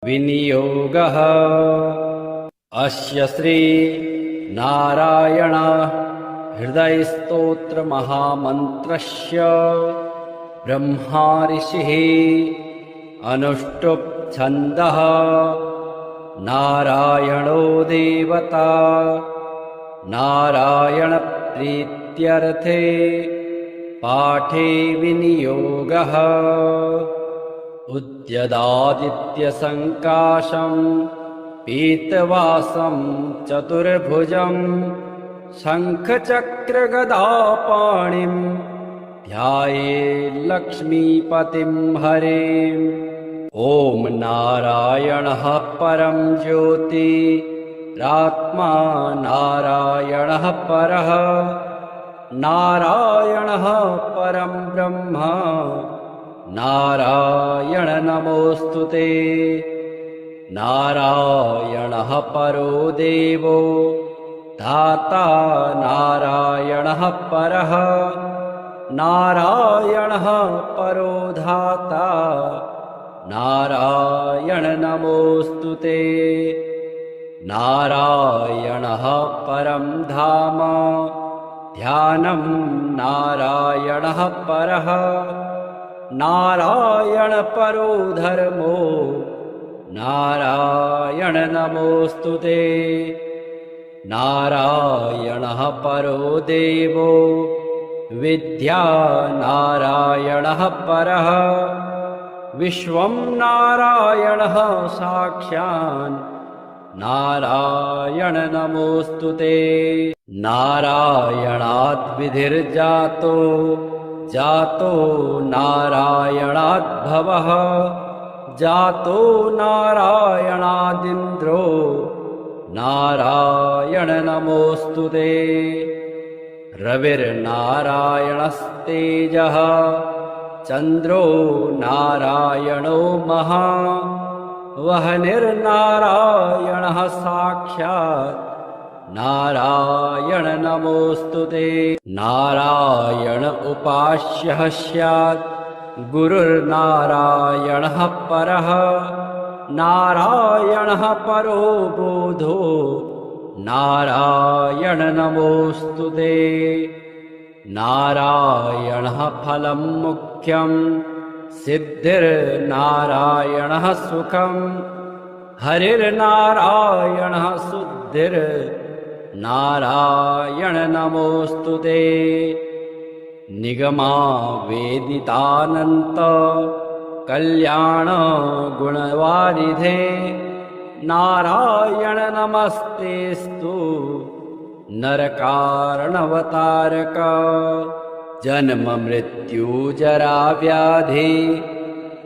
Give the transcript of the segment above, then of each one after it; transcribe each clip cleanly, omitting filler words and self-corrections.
विनियोगः। अस्य श्री नारायण हृदयस्तोत्र महामन्त्रस्य ब्रह्मा ऋषिः अनुष्टुप् छन्दः नारायणो देवता नारायण प्रीत्यर्थे पाठे विनियोगः। उद्यदादित्यसङ्काशं पीतवासं चतुर्भुजं शङ्खचक्रगदापाणिं ध्यायेल्लक्ष्मीपतिं हरेम्। ॐ नारायणः परं ज्योतिरात्मा नारायणः परः नारायणः परं ब्रह्म नारायण नमोऽस्तुते। नारायणः परो देवो धाता नारायणः परः नारायणः परो धाता नारायण नमोऽस्तुते। नारायणः परं धाम ध्यानं नारायणः परः नारायण परो धर्मो नारायण नमोऽस्तुते। नारायणः परो देवो विद्या नारायणः परः विश्वं नारायणः साक्षान् नारायण नमोऽस्तुते। नारायणाद् विधिर्जातो जातो नारायणाद् भवः जातो नारायणादिन्द्रो नारायण नमोऽस्तुते। रविर्नारायणस्तेजः चन्द्रो नारायणो महा वह्निर्नारायणः साक्षात् नारायण नमोऽस्तुते। नारायण उपास्यः स्यात् गुरुर्नारायणः परः नारायणः परो बोधो नारायण नमोऽस्तुते। नारायणः फलं मुख्यं सिद्धिर्नारायणः सुखं हरिर्नारायणः शुद्धिर्नारायण नमोऽस्तुते। निगमा वेदितानन्त कल्याण गुणवारिधे नारायण नमस्तेस्तु नरकारणवतारक। जन्म मृत्यु जरा व्याधि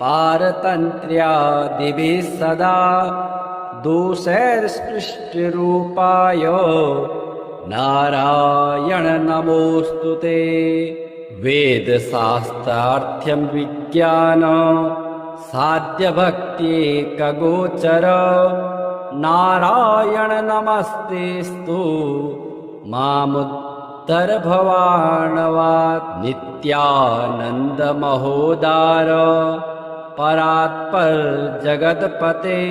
पारतन्त्र्यादिभिः सदा दोषैर्स्पृष्टरूपाय नारायण नमोऽस्तुते। वेदशास्त्रार्थ्यं विज्ञान साध्यभक्त्येकगोचर नारायण नमस्तेस्तु मामुद्धर भवार्णवात्। नित्यानन्दमहोदार परात्पर जगत्पते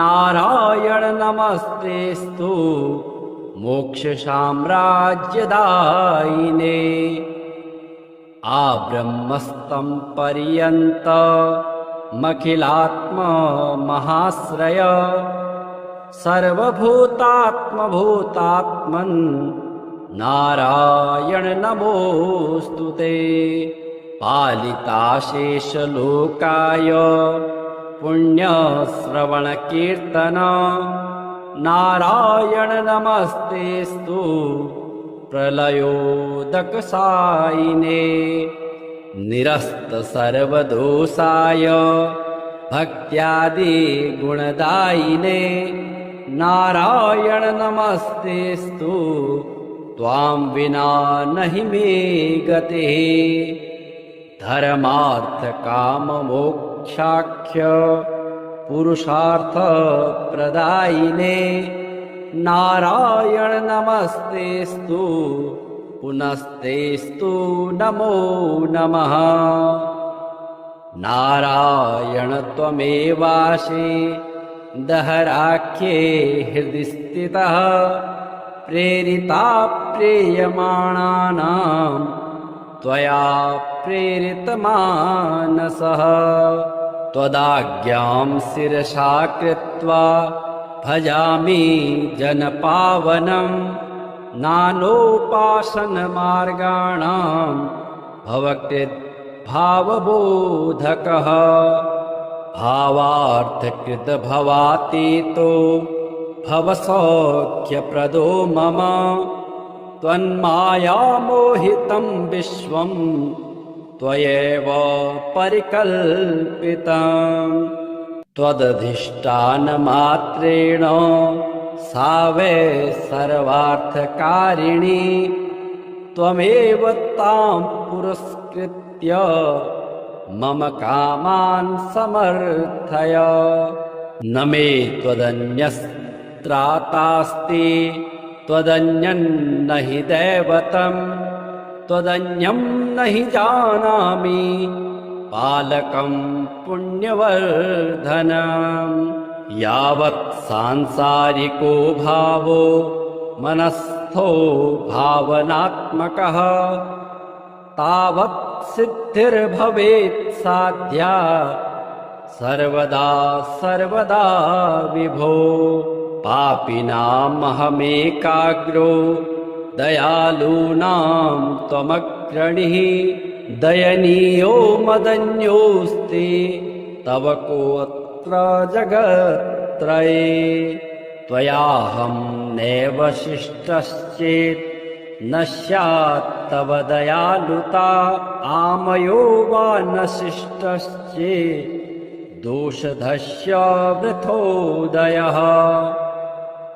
नारायण नमस्तेस्तु मोक्षसाम्राज्यदायिने। आब्रह्मस्तं पर्यन्तमखिलात्मा महाश्रय सर्वभूतात्मभूतात्मन् नारायण नमोऽस्तुते। पालिताशेषलोकाय पुण्यश्रवणकीर्तन नारायण नमस्तेस्तु प्रलयोदकसायिने। निरस्त सर्वदोषाय भक्त्यादि गुणदायिने नारायण नमस्तेस्तु त्वां विना नहि मे गतिः। धर्मार्थ काम मोक्षाख्य पुरुषार्थ प्रदायिने नारायण नमस्तेस्तु पुनस्तेस्तु नमो नमः। नारायण त्वमेवासि दहराख्ये हृदि स्थितः प्रेरिता प्रेयमाणानां त्वया प्रेरितमानसः त्वदाज्ञां शिरसा कृत्वा भजामि जनपावनं नानोपासनमार्गाणां भवकृद्भावबोधकः भावार्थकृतभवातीतो भवसौख्यप्रदो मम त्वन्मायामोहितं विश्वं त्वयैव परिकल्पितम् त्वदधिष्ठानमात्रेण सा वै सर्वार्थकारिणी त्वमेव तां पुरस्कृत्य मम कामान् समर्थय न मे त्वदन्यस्त्रातास्ति त्वदन्यन्न हि दैवतं त्वदन्यं न हि जानामि पालकं पुण्यवर्धनम् यावत् सांसारिको भावो मनस्थो भावनात्मकः तावत् सिद्धिर्भवेत् साध्या सर्वदा सर्वदा विभो पापिनामहमेकाग्रो दयालूनां त्वमग्रणिः दयनीयो मदन्योऽस्ति तव कोऽत्र जगत्त्रये त्वयाहं नैव शिष्टश्चेत् न स्यात् तव दयालुता आमयो वा न शिष्टश्चेत् दोषधस्य वृथोदयः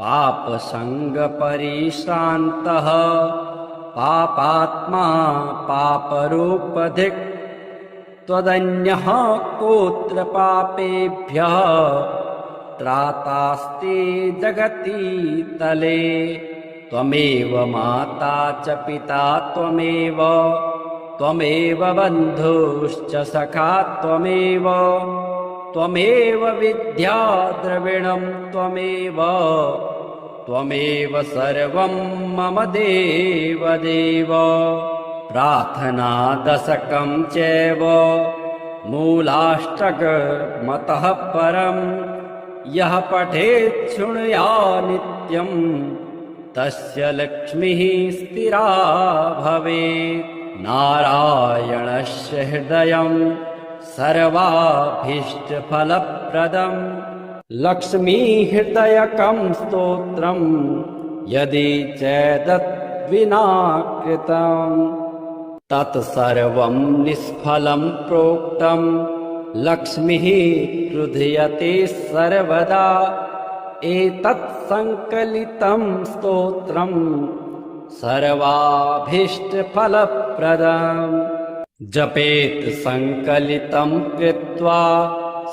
पापसङ्गपरिश्रान्तः पापात्मा पापरूपधिक् त्वदन्यः कोऽत्र पापेभ्यः त्रातास्ति जगति तले त्वमेव माता च पिता त्वमेव बन्धुश्च सखा त्वमेव विद्या द्रविणं त्वमेव सर्वं मम देवदेव प्रार्थना दशकं चैव मूलाष्टकमतः परं यः पठेत् शृणुया नित्यं तस्य लक्ष्मीः स्थिरा भवेत् नारायणस्य हृदयं सर्वाभीष्टफलप्रदं लक्ष्मीहृदयकं स्तोत्रं यदि चेदद्विना कृतं तत्सर्वं निष्फलं प्रोक्तं लक्ष्मीः क्रुध्यते सर्वदा एतत् संकलितं स्तोत्रं सर्वाभीष्टफलप्रदम् जपेत् संकलितं कृत्वा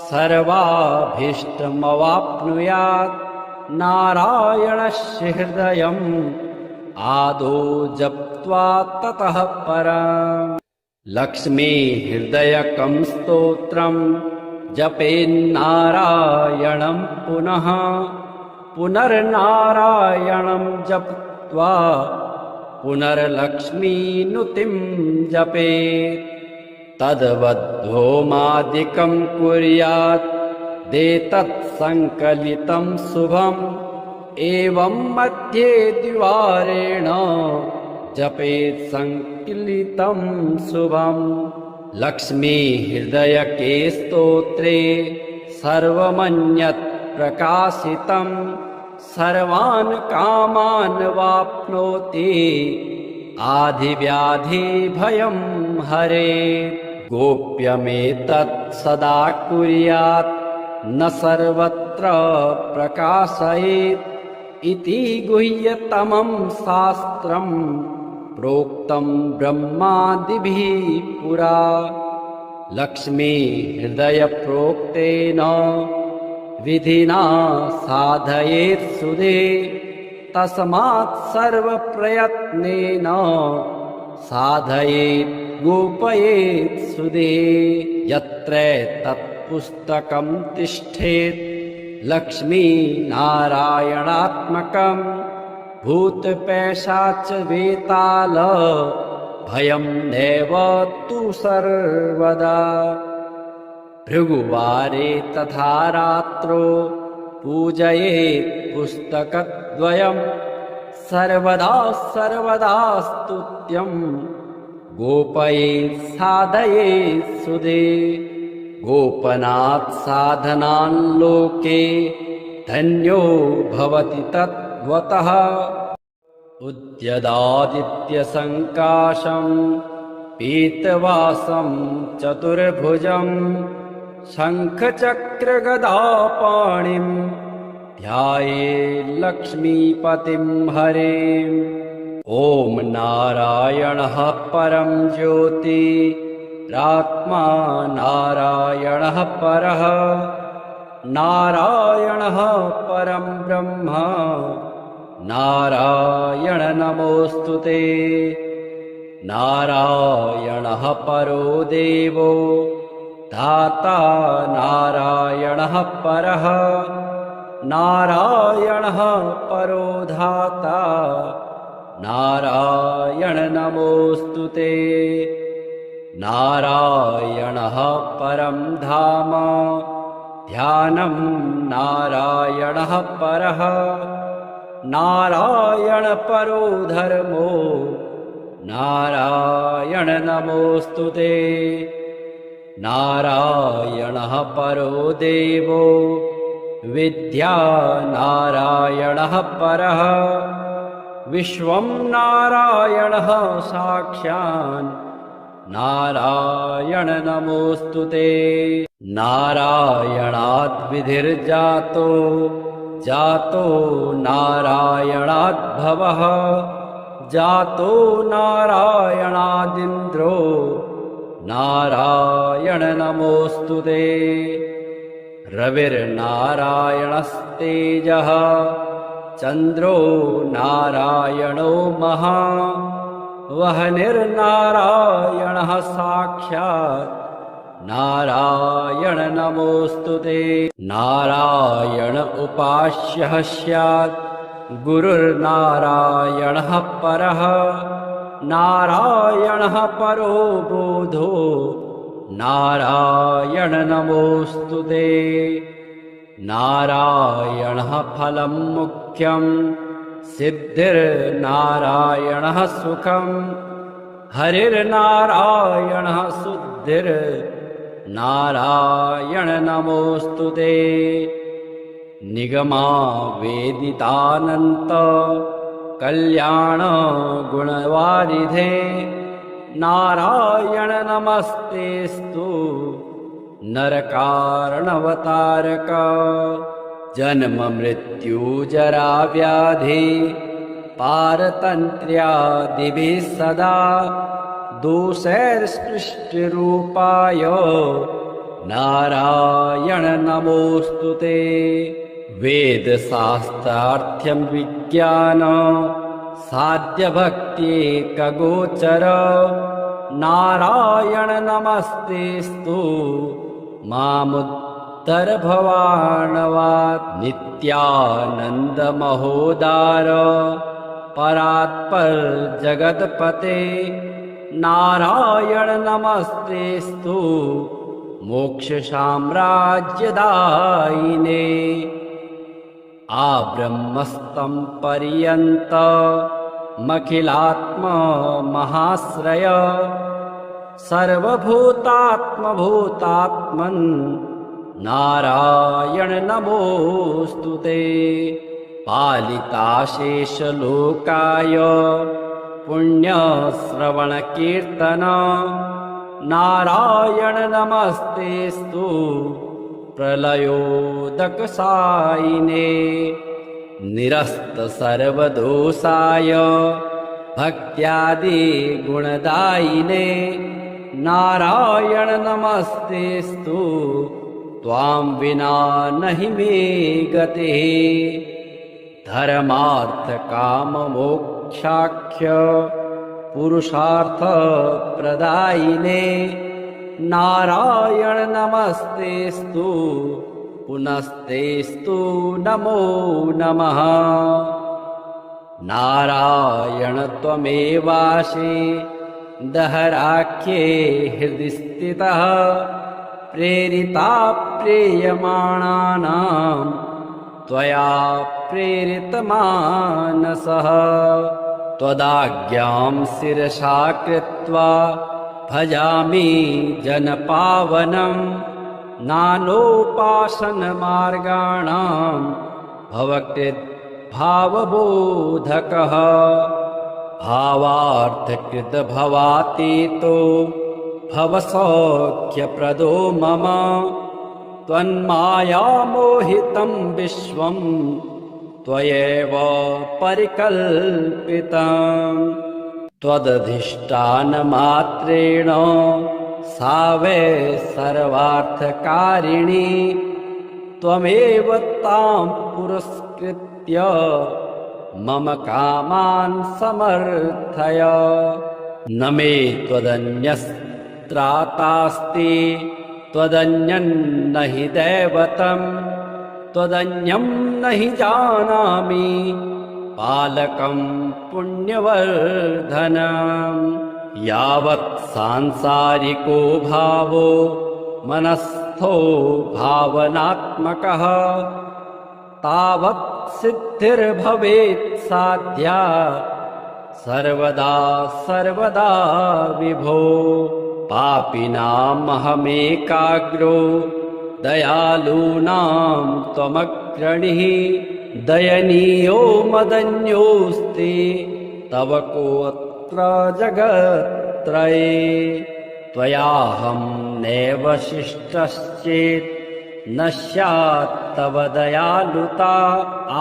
सर्वाभीष्टमवाप्नुयात् नारायणस्य हृदयम् आदौ जप्त्वा ततः परम् लक्ष्मी हृदयकं स्तोत्रं जपेन्नारायणं पुनः पुनर्नारायणं जप्त्वा पुनर्लक्ष्मीनुतिं जपेत् तद्वद्होमादिकं कुर्यात् देतत् संकलितं शुभम् एवं मध्ये द्विवारेण जपेत् संकलितं शुभम् लक्ष्मी हृदयके स्तोत्रे सर्वमन्यत् प्रकाशितं सर्वान् कामान् वाप्नोति आधिव्याधिभयं हरेत् गोप्यमेतत् सदा कुर्यात् न सर्वत्र प्रकाशयेत् इति गुह्यतमं शास्त्रं प्रोक्तं ब्रह्मादिभिः पुरा लक्ष्मी हृदय प्रोक्तेन विधिना साधयेत् सुधे तस्मात् सर्वप्रयत्नेन साधयेत् गोपयेत् सुधे यत् यत्रे तत्पुस्तकं तिष्ठेत् लक्ष्मीनारायणात्मकं भूतपैशाच वेताल भयं नैव तु सर्वदा। भृगुवारे तथा रात्रो पूजयेत् पुस्तकद्वयं सर्वदा सर्वदा स्तुत्यं गोपयेत् साधयेत् सुदे। गोपनात् साधनान् लोके धन्यो भवति तद्वतः। उद्यदादित्यसङ्काशं पीतवासं चतुर्भुजं शङ्खचक्रगदापाणिं ध्यायेत् लक्ष्मीपतिं हरेम्। ॐ नारायणः परं ज्योतिरात्मा नारायणः परः नारायणः परं ब्रह्म नारायण नमोऽस्तुते। नारायणः परो देवो धाता नारायणः परः नारायणः परो धाता नारायण नमोऽस्तुते। नारायणः परं धाम ध्यानं नारायणः परः नारायण परो धर्मो नारायण नमोऽस्तुते। नारायणः परो देवो विद्या नारायणः परः विश्वं नारायणः साक्षान् नारायण नमोऽस्तुते। नारायणात् विधिर्जातो जातो नारायणात् भवः जातो नारायणादिन्द्रो नारायण नमोऽस्तुते। रविर्नारायणस्तेजः चन्द्रो नारायणो महा वह्निर्नारायणः साक्षात् नारायण नमोऽस्तुते। नारायण उपास्यः स्यात् गुरुर्नारायणः परः नारायणः परो बोधो नारायण नमोऽस्तुते। नारायणः फलं मुख्यं सिद्धिर्नारायणः सुखं हरिर्नारायणः शुद्धिर्नारायण नमोऽस्तुते। निगमा वेदितानन्त कल्याण गुणवारिधे नारायण नमस्तेस्तु नरकारणवतारक। जन्म मृत्यु जरा व्याधि पारतन्त्र्यादिभिः सदा दोषैर्स्पृष्टरूपाय नारायण नमोऽस्तुते। वेदशास्त्रार्थ्यं विज्ञान साध्यभक्त्येकगोचर नारायण नमस्तेस्तु मामुद्धर भवार्णवात्। नित्यानन्द महोदार परात्पर जगत्पते नारायण नमस्तेस्तु मोक्ष साम्राज्यदायिने। आब्रह्मस्तं पर्यन्तमखिलात्मा महाश्रय सर्वभूतात्मभूतात्मन् नारायण नमोऽस्तुते। पालिताशेषलोकाय पुण्यश्रवणकीर्तन नारायण नमस्तेस्तु प्रलयोदकसायिने। निरस्त सर्वदोषाय भक्त्यादि गुणदायिने नारायण नमस्तेस्तु त्वां विना नहि मे गतिः। धर्मार्थ काम मोक्षाख्य पुरुषार्थ प्रदायिने नारायण नमस्तेस्तु पुनस्तेस्तु नमो नमः। नारायण त्वमेवासि दहराख्ये हृदि स्थितः प्रेरिता प्रेयमाणानां त्वया प्रेरितमानसः। त्वदाज्ञां शिरसा कृत्वा भजामि जनपावनं नानोपासनमार्गाणां भवकृद्भावबोधकः। भावार्थकृतभवातीतो भवसौख्यप्रदो मम त्वन्मायामोहितं विश्वं त्वयैव परिकल्पितम्। त्वदधिष्ठानमात्रेण सा वै सर्वार्थकारिणी त्वमेव तां पुरस्कृत्य मम कामान् समर्थय। न मे त्वदन्यस्त्रातास्ति त्वदन्यन्न हि दैवतं त्वदन्यं न हि जानामि पालकं पुण्यवर्धनम्। यावत् सांसारिको भावो मनस्थो भावनात्मकः तावत् सिद्धिर्भवेत् साध्या सर्वदा सर्वदा विभो। पापिनामहमेकाग्रो दयालूनां त्वमग्रणीः दयनीयो मदन्योऽस्ति तव कोऽत्र जगत्त्रये। त्वयाहं नैव शिष्टश्चेत् न स्यात् तव दयालुता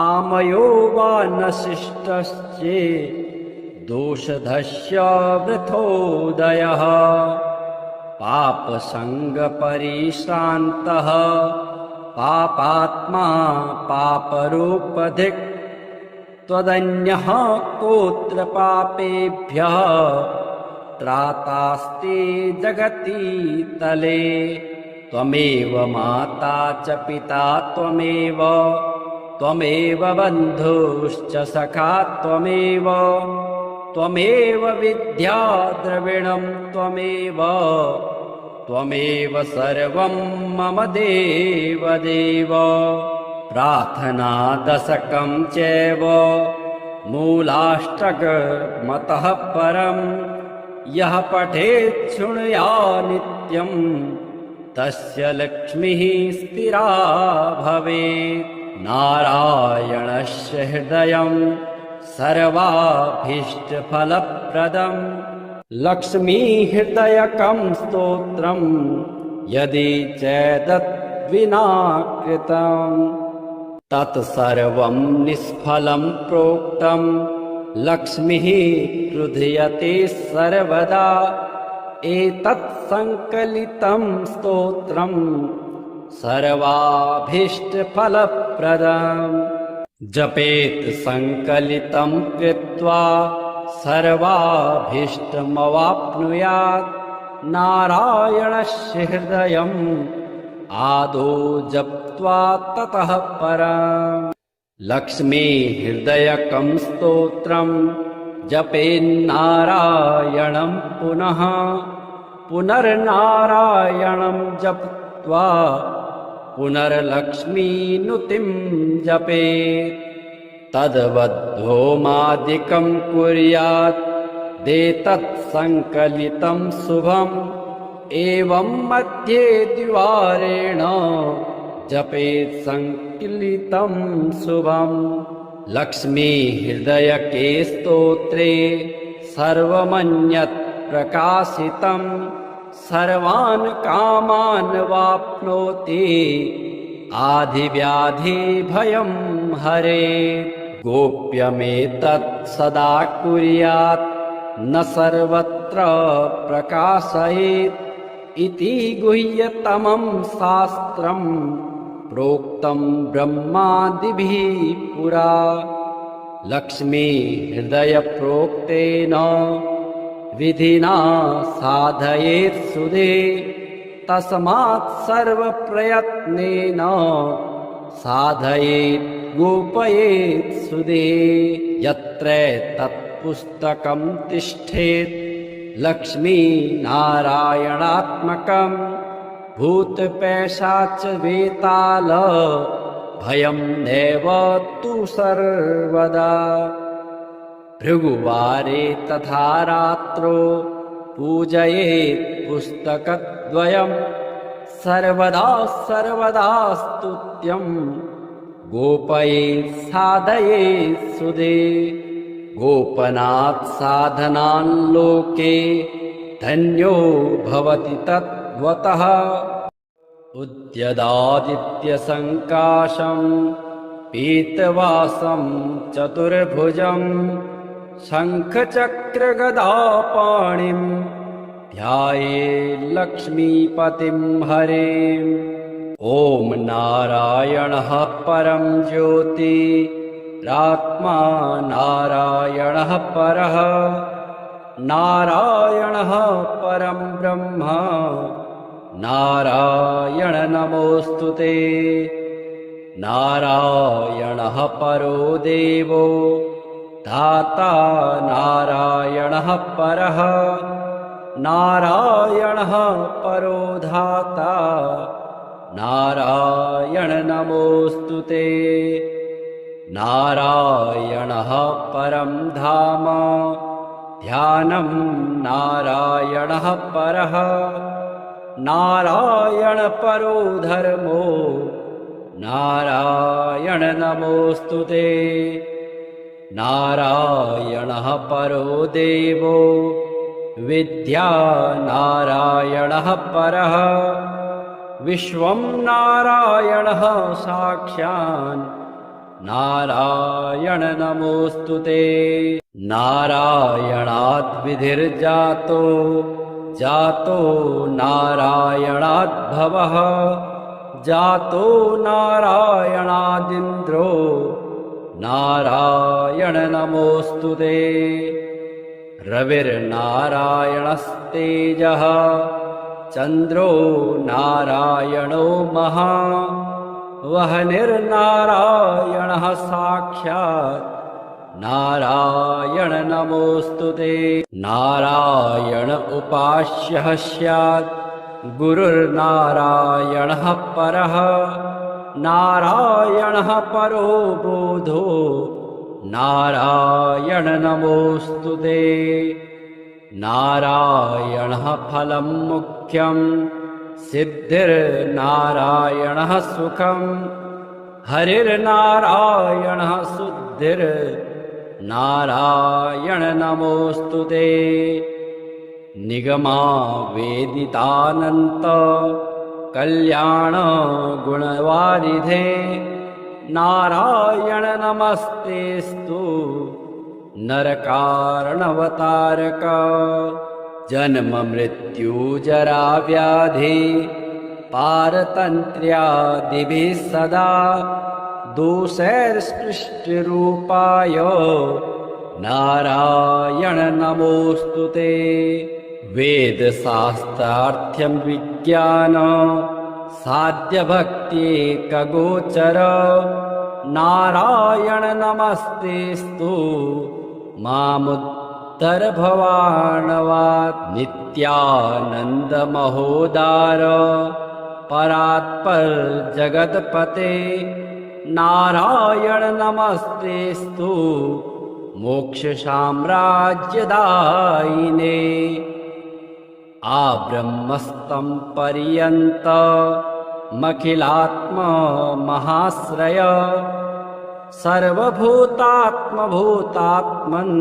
आमयो वा न शिष्टश्चेत् दोषधस्य वृथोदयः। पापसङ्गपरिश्रान्तः पापात्मा पापरूपधिक् त्वदन्यः कोऽत्र पापेभ्यः त्रातास्ति जगति तले। त्वमेव माता च पिता त्वमेव त्वमेव बन्धुश्च सखा त्वमेव त्वमेव विद्या द्रविणं त्वमेव त्वमेव सर्वं मम देवदेव। प्रार्थनादशकं चैव मूलाष्टकमतः परं यः पठेत् शृणुया नित्यं तस्य लक्ष्मीः स्थिरा भवेत्। नारायणस्य हृदयं सर्वाभीष्टफलप्रदम् लक्ष्मीहृदयकं स्तोत्रं यदि चेदद्विना कृतम् तत्सर्वं निष्फलं प्रोक्तं लक्ष्मीः क्रुध्यते सर्वदा। एतत् संकलितं स्तोत्रं सर्वाभीष्टफलप्रदम् जपेत् संकलितं कृत्वा सर्वाभीष्टमवाप्नुयात्। नारायणस्य हृदयम् आदौ जप्त्वा ततः परम् लक्ष्मी हृदयकं स्तोत्रं जपेन्नारायणं पुनः पुनर्नारायणं जप्त्वा पुनर्लक्ष्मीनुतिं जपेत्। तद्वद्होमादिकं कुर्यात् देतत् संकलितं शुभम् एवं मध्ये द्विवारेण जपेत् संकलितं शुभम्। लक्ष्मी हृदयके स्तोत्रे सर्वमन्यत् प्रकाशितं सर्वान् कामान् वाप्नोति आधिव्याधिभयं हरेत्। गोप्यमेतत् सदा कुर्यात् न सर्वत्र प्रकाशयेत् इति गुह्यतमं शास्त्रं प्रोक्तं ब्रह्मादिभिः पुरा। लक्ष्मी हृदय प्रोक्तेन विधिना साधयेत् सुधे तस्मात् सर्वप्रयत्नेन साधयेत् गोपयेत् सुधे। यत्र तत्पुस्तकं तिष्ठेत् लक्ष्मीनारायणात्मकम् भूतपैशाच वेताल भयं नैव तु सर्वदा। भृगुवारे तथा रात्रो पूजयेत् पुस्तकद्वयम् सर्वदा सर्वदा स्तुत्यं गोपयेत् साधयेत् सुधे। गोपनात् साधनान् लोके धन्यो भवति तद्वतः। उद्यदादित्यसङ्काशं पीतवासं चतुर्भुजं शङ्खचक्रगदापाणिं ध्यायेत् लक्ष्मीपतिं हरेम्। ॐ नारायणः परं ज्योतिरात्मा नारायणः परः नारायणः परं ब्रह्म नारायण नमोऽस्तुते। नारायणः परो देवो धाता नारायणः परः नारायणः परो धाता नारायण नमोऽस्तुते। नारायणः परं धाम ध्यानं नारायणः परः नारायण परो धर्मो नारायण नमोऽस्तुते। नारायणः परो देवो विद्या नारायणः परः विश्वं नारायणः साक्षान् नारायण नमोऽस्तुते। नारायणात् विधिर्जातो जातो नारायणात् भवः जातो नारायणादिन्द्रो नारायण नमोऽस्तुते। रविर्नारायणस्तेजः चन्द्रो नारायणो महा वह्निर्नारायणः साक्षात् नारायण नमोऽस्तुते। नारायण उपास्यः स्यात् गुरुर्नारायणः परः नारायणः परो बोधो नारायण नमोऽस्तुते। नारायणः फलं मुख्यं सिद्धिर्नारायणः सुखं हरिर्नारायणः शुद्धिर्नारायण नमोऽस्तुते। निगमा वेदितानन्त कल्याण गुणवारिधे नारायण नमस्तेस्तु नरकारणवतारक। जन्म मृत्यु जरा व्याधि पारतन्त्र्यादिभिः सदा दोषैर्स्पृष्टरूपाय नारायण नमोऽस्तुते। वेदशास्त्रार्थ्यं विज्ञान साध्यभक्त्येकगोचर नारायण नमस्तेस्तु मामुद्धर भवार्णवात्। नित्यानन्दमहोदार परात्पर जगत्पते नारायण नमस्तेस्तु मोक्षसाम्राज्यदायिने। आब्रह्मस्तं पर्यन्तमखिलात्मा महाश्रय सर्वभूतात्मभूतात्मन्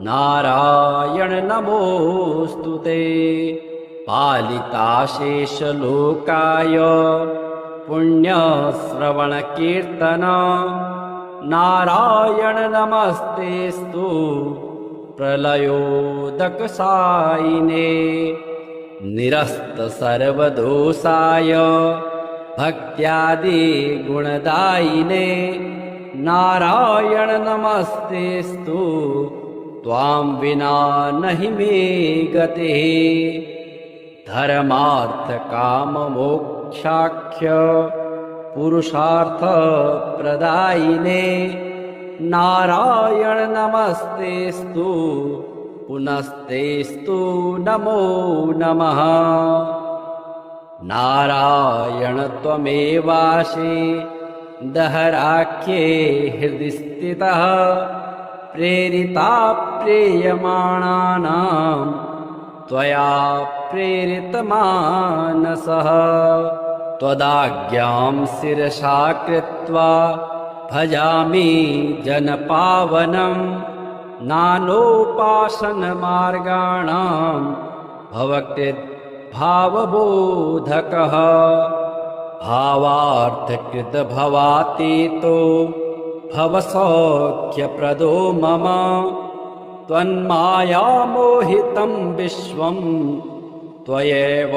नारायण नमोऽस्तुते। पालिताशेषलोकाय पुण्यश्रवणकीर्तन नारायण नमस्तेस्तु प्रलयोदकसायिने। निरस्त सर्वदोषाय भक्त्यादि गुणदायिने नारायण नमस्तेस्तु त्वां विना नहि मे गतिः। धर्मार्थ काम मोक्षाख्य पुरुषार्थ प्रदायिने नारायण नमस्तेस्तु पुनस्तेस्तु नमो नमः। नारायण त्वमेवासि दहराख्ये हृदि स्थितः प्रेरिता प्रेयमाणानां त्वया प्रेरितमानसः। त्वदाज्ञां शिरसा कृत्वा भजामि जनपावनं नानोपासनमार्गाणां भवकृद्भावबोधकः। भावार्थकृतभवातीतो भवसौख्यप्रदो मम त्वन्मायामोहितं विश्वं त्वयैव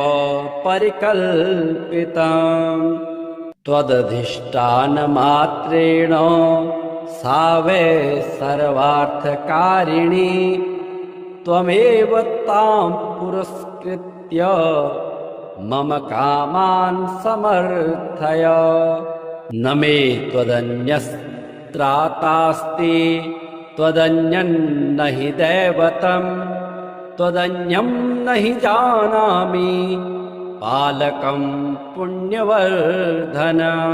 परिकल्पितम्। त्वदधिष्ठानमात्रेण सा वै सर्वार्थकारिणी त्वमेव तां पुरस्कृत्य मम कामान् समर्थय। न मे त्वदन्यस्त्रातास्ति त्वदन्यन्न हि दैवतं त्वदन्यं न हि जानामि पालकं पुण्यवर्धनम्।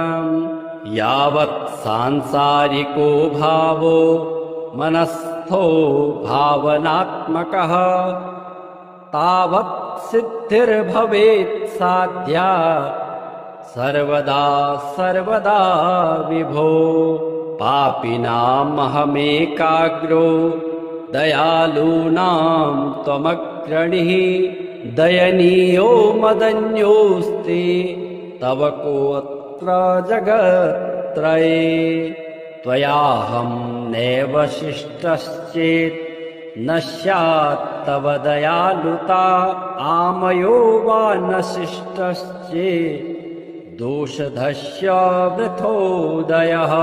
यावत् सांसारिको भावो मनस्थो भावनात्मकः तावत् सिद्धिर्भवेत् साध्या सर्वदा सर्वदा विभो। पापिनामहमेकाग्रो दयालूनां त्वमग्रणीः दयनीयो मदन्योऽस्ति तव कोऽत्र जगत्त्रये। त्वयाहं नैव शिष्टश्चेत् न स्यात् तव दयालुता आमयो वा न शिष्टश्चेत् दोषधस्य वृथोदयः।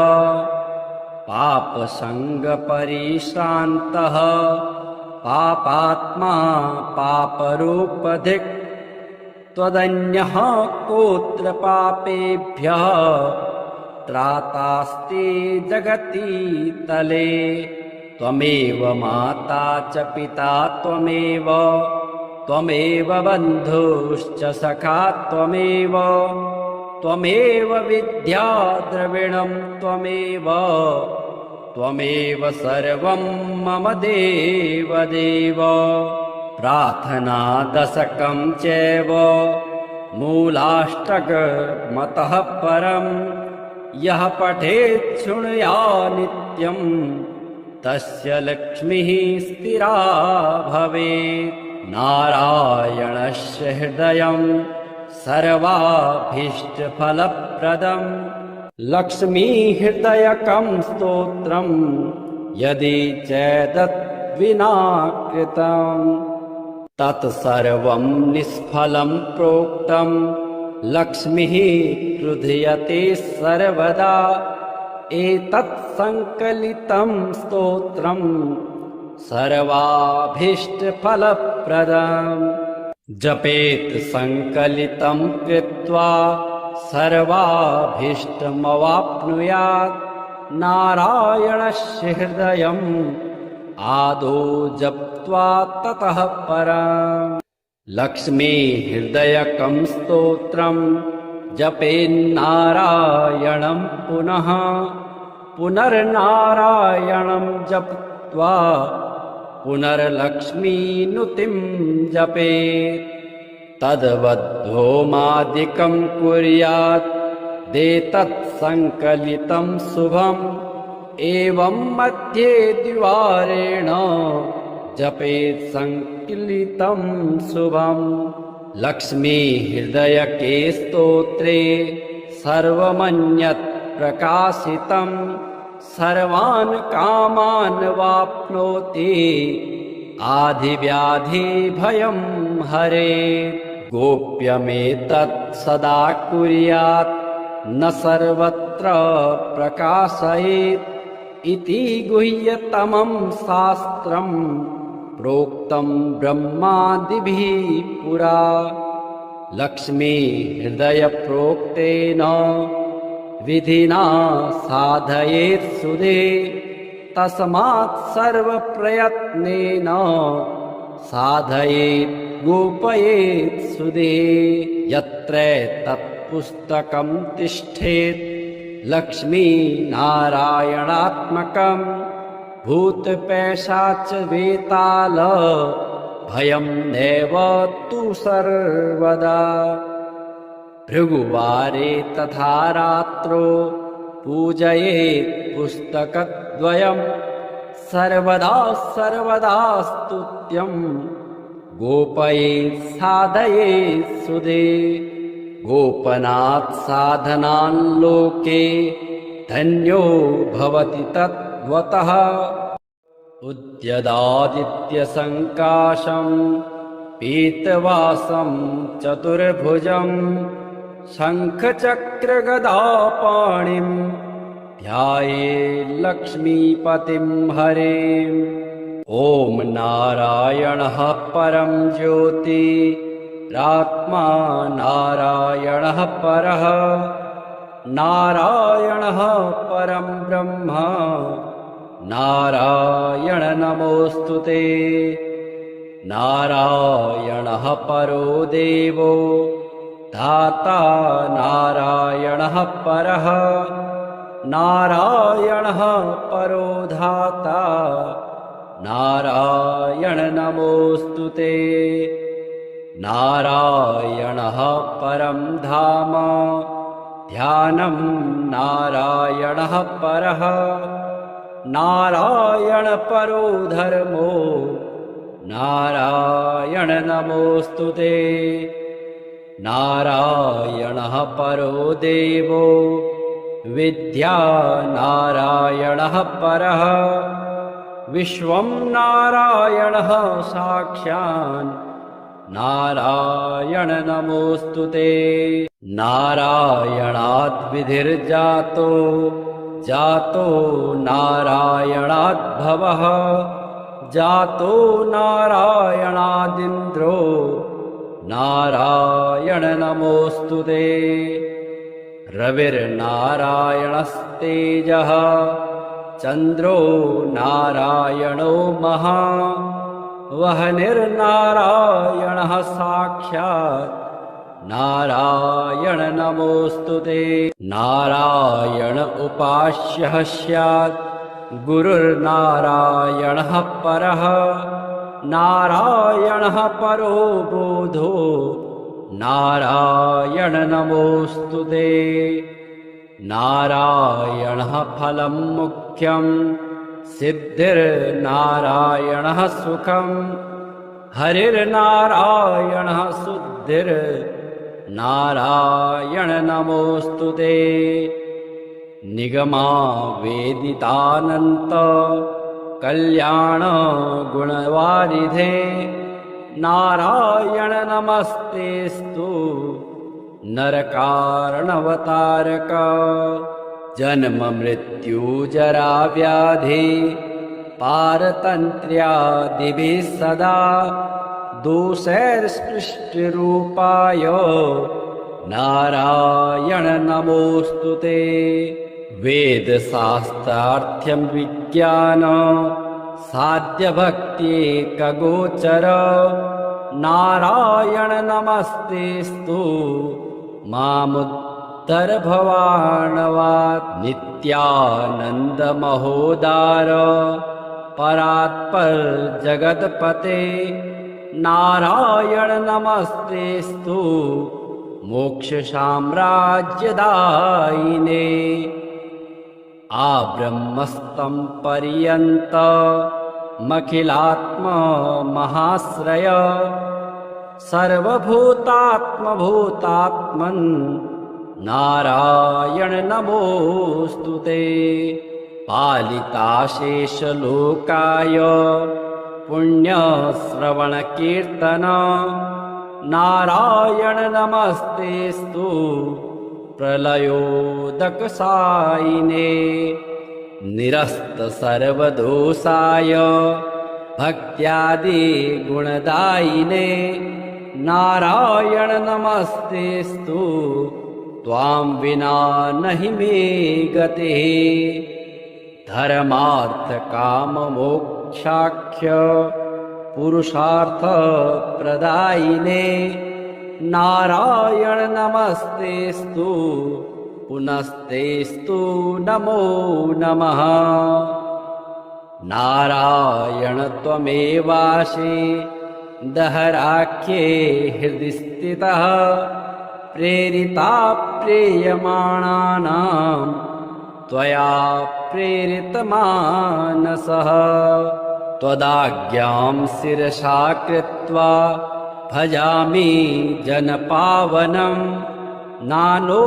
पापसङ्गपरिश्रान्तः पापात्मा पापरूपधिक् त्वदन्यः कोऽत्र पापेभ्यः त्रातास्ति जगति तले। त्वमेव माता च पिता त्वमेव त्वमेव बन्धुश्च सखा त्वमेव त्वमेव विद्या द्रविणं त्वमेव त्वमेव सर्वं मम देवदेव। प्रार्थना दशकं चैव मूलाष्टकमतः परं यः पठेत् शृणुया नित्यं तस्य लक्ष्मीः स्थिरा भवेत्। नारायणस्य हृदयं सर्वाभीष्टफलप्रदं लक्ष्मीहृदयकं स्तोत्रं यदि चेदद्विना कृतं तत्सर्वं निष्फलं प्रोक्तं। लक्ष्मीः क्रुध्यते सर्वदा एतत् संकलितं स्तोत्रं सर्वाभीष्टफलप्रदम्। जपेत् संकलितं कृत्वा सर्वाभीष्टमवाप्नुयात्। नारायणस्य हृदयम् आदौ जप्त्वा ततः परम्। लक्ष्मी हृदयकं स्तोत्रं जपेन्नारायणं पुनः पुनर्नारायणं जप्त्वा पुनर्लक्ष्मीनुतिं जपेत्। तद्वद्भौमादिकं कुर्यात् देतत् संकलितं शुभम्। एवं मध्ये द्विवारेण जपेत् संकलितं शुभम्। लक्ष्मी हृदयके स्तोत्रे सर्वमन्यत् प्रकाशितं सर्वान् कामान् वाप्नोति आधिव्याधिभयं हरेत्। गोप्यमेतत् सदा कुर्यात् न सर्वत्र प्रकाशयेत् इति गुह्यतमं शास्त्रं प्रोक्तं ब्रह्मादिभिः पुरा लक्ष्मी हृदय प्रोक्तेन विधिना साधयेत् सुदे तस्मात् सर्वप्रयत्नेन साधयेत् गोपयेत् सुदे यत्र तत्पुस्तकं तिष्ठेत् लक्ष्मीनारायणात्मकं भूतपैशाच वेताल भयं नैव तु सर्वदा भृगुवारे तथा रात्रो पूजयेत् पुस्तकद्वयं सर्वदा सर्वदा स्तुत्यं गोपयेत् साधयेत् सुदे गोपनात् साधनान् लोके धन्यो भवति तद्वतः उद्यदादित्यसङ्काशं पीतवासं चतुर्भुजं शङ्खचक्रगदापाणिं ध्यायेत् लक्ष्मीपतिं हरेम् ॐ नारायणः परं ज्योतिरात्मा नारायणः परः नारायणः परं ब्रह्म नारायण नमोऽस्तुते नारायणः परो देवो धाता नारायणः परः नारायणः परो धाता नारायण नमोऽस्तुते नारायणः परं धाम ध्यानं नारायणः परः नारायण परो धर्मो नारायण नमोऽस्तुते नारायणः परो देवो विद्या नारायणः परः विश्वं नारायणः साक्षात् नारायण नमोऽस्तुते नारायणाद् विधिर्जातो जातो नारायणाद् भवः जातो नारायणादिन्द्रो नारायण नमोऽस्तुते रविर्नारायणस्तेजः चन्द्रो नारायणो महा वह्निर्नारायणः साक्षात् नारायण नमोऽस्तुते नारायण उपास्यः स्यात् गुरुर्नारायणः परः नारायणः परो बोधो नारायण नमोऽस्तुते नारायणः फलं मुख्यं सिद्धिर्नारायणः सुखं हरिर्नारायणः शुद्धिर्नारायण नमोऽस्तुते निगमा वेदितानन्त कल्याण गुणवारिधे नारायण नमस्तेस्तु नरकारणवतारक जन्म मृत्यु जरा व्याधि पारतन्त्र्यादिभिः सदा दोषैर्स्पृष्टरूपाय नारायण नमोऽस्तुते वेदशास्त्रार्थ्यं विज्ञान साध्यभक्त्येकगोचर नारायण नमस्तेस्तु मामुद्धर भवार्णवात् नित्यानन्द महोदार परात्पर जगत्पते नारायण नमस्तेस्तु मोक्ष साम्राज्यदायिने आब्रह्मस्तं पर्यन्त मखिलात्मा महाश्रय सर्वभूतात्मभूतात्मन् नारायण नमोऽस्तुते पालिताशेषलोकाय पुण्यश्रवणकीर्तन नारायण नमस्तेस्तु प्रलयोदकसायिने निरस्त सर्वदोषाय भक्त्यादि गुणदायिने नारायण नमस्तेस्तु त्वां विना नहि मे गतिः धर्मार्थ काम मोक्षाख्य पुरुषार्थ प्रदायिने नारायण नमस्तेस्तु पुनस्तेस्तु नमो नमः नारायण त्वमेवासि दहराख्ये हृदि स्थितः प्रेरिता प्रेयमाणानां त्वया प्रेरितमानसः त्वदाज्ञां शिरसा कृत्वा भजामि जनपावनं नानोपासनमार्गाणां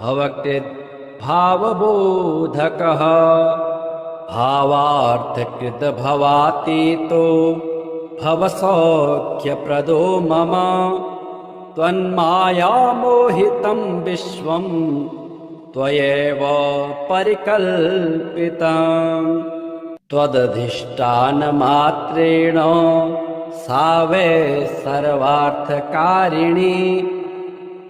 भवकृद्भावबोधकः भावार्थकृतभवातीतो भवसौख्यप्रदो मम त्वन्मायामोहितं विश्वं त्वयैव परिकल्पितं त्वदधिष्ठानमात्रेण सा वै सर्वार्थकारिणी